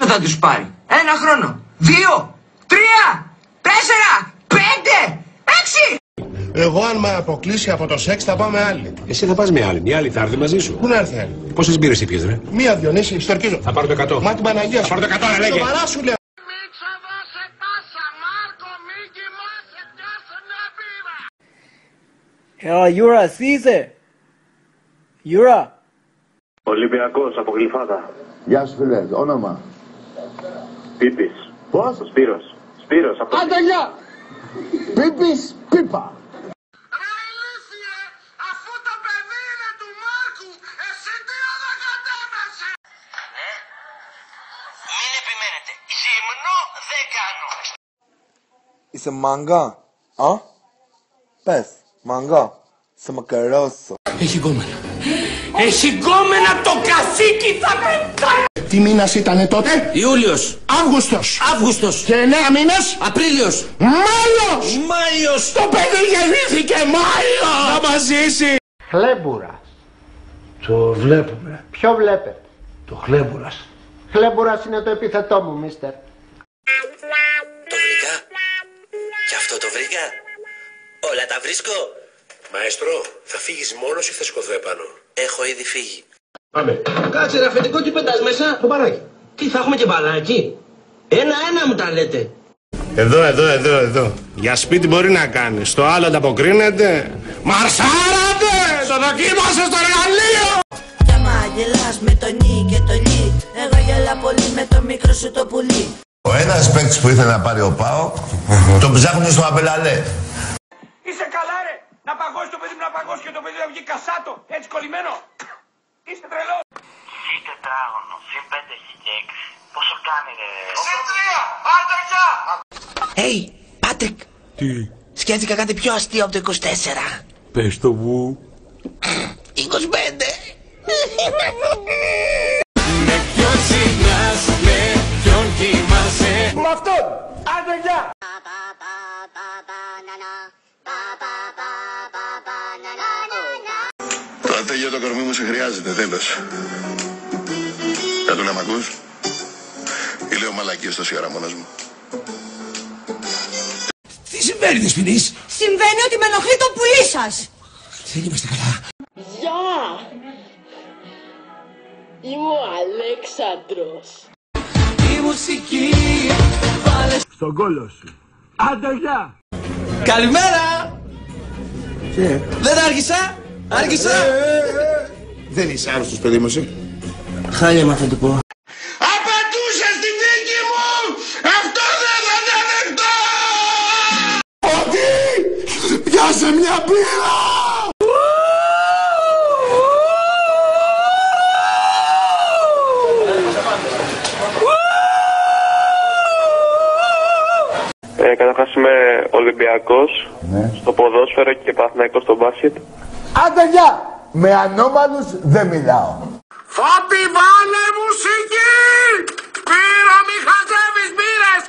θα τους πάρει? 1 χρόνο, 2, 3, 4, 5, 6. Εγώ αν με αποκλείσει από το σεξ θα πάω με άλλη. Εσύ θα πας με άλλη, μια άλλη θα έρθει μαζί σου. Πού να έρθει άλλη? Πόσες μπύρες ήπιες ρε? Μία Διονύση, στορκίζω. Θα πάρω το 100. Μα την Παναγία σου. Θα πάρω το 100 ρε λέγε. Σοβαρά σου λέω. Γιούρα, εσύ είσαι. Γιούρα. Ολυμπιακός από Γλυφάδα. Γεια σου φίλε, όνομα. Πίπης. Πώς? Ο Σπύρος. Σπύρος από Άντε γεια! Πίπης, πίπα. Ρε ηλίθιε, αφού το παιδί είναι του Μάρκου, εσύ τι όλα κατέβασε! Ναι, μην επιμένετε, γυμνό δεν κάνω. Είσαι μάγκα, α? Πες, μάγκα, σε μακαρώσω. Έχει γκόμενα. Έχει γκόμενα, το καθήκη θα πετάει. Τι μήνας ήτανε τότε? Ιούλιος. Αύγουστος. Αύγουστος. Και 9 μήνες? Απρίλιος. Μάιος! Μάιος. Το παιδί γεννήθηκε Μάιο! Θα μας ζήσει. Χλέμπουρας. Το βλέπουμε. Ποιο βλέπετε? Το χλέμπουρας. Χλέμπουρας είναι το επίθετό μου, μίστερ. Το βρήκα. Κι αυτό το βρήκα. Όλα τα βρίσκω. Μαέστρο, θα φύγεις μόνος ή θα σηκωθώ επάνω? Έχω ήδη φύγει. Πάμε. Κάτσε ρε αφεντικό, τι πετάς μέσα? Το παράκι. Τι, θα έχουμε και μπαλάκι? Ένα-ένα μου τα λέτε. Εδώ. Για σπίτι μπορεί να κάνει. Στο άλλο ανταποκρίνεται. Μαρσάρατε! Το δοκίμασε στο εργαλείο! Κι άμα γελάς με το νι και το λι, εγώ γελά πολύ με το μικρό σου το πουλί. Ο ένας παίκτης που ήθελε να πάρει ο ΠΑΟΚ, τον ψάχνουν στο Αμπελαλέ. Είσαι καλά ρε, να παγώσει το παιδί μου να παγώσει και το παιδί να βγει κασάτο, έτσι κολλημένο. Είστε τρελός. Συ τετράγωνο, συ 5 και 6. Πόσο κάνει ρε? Συ 3, άντε γεια! Hey, Πάτρικ. Τι? Σκέφτηκα κάτι πιο αστείο από το 24. Πες το μου. 25. Με ποιον ξυπνάς, με ποιον κοιμάσαι? Με αυτόν! Άντε γεια! Το ατέλειο το κορμί μου σε χρειάζεται, τέλος. Κάτω να μ' ακούς? Ή λέω μαλακίες τόση ώρα μόνος μου? Τι συμβαίνει Δεσποινής? Συμβαίνει ότι με ενοχλεί το πουλί σας. Δεν είμαστε καλά. Γεια! Είμαι ο Αλέξανδρος. Η μουσική βάλε Στον κόλο σου. Άντε γεια! Καλημέρα. Δεν άργησα? Άργησα? Δεν είσαι άρρωστος παιδί μου εσύ? Χάλια με αυτό το πω. Απαντούσες τη δίκη μου! Αυτό δεν θα δεχτώ! Ότι! Πιάσε μια πύρα! Καταρχάς είμαι Ολυμπιακός στο ποδόσφαιρο και Παναθηναϊκός στο μπάσκετ. Άντε γεια! Με ανώμαλους δεν μιλάω. Φώτη βάλε μουσική! Πύρα μη χαζεύεις μπύρες!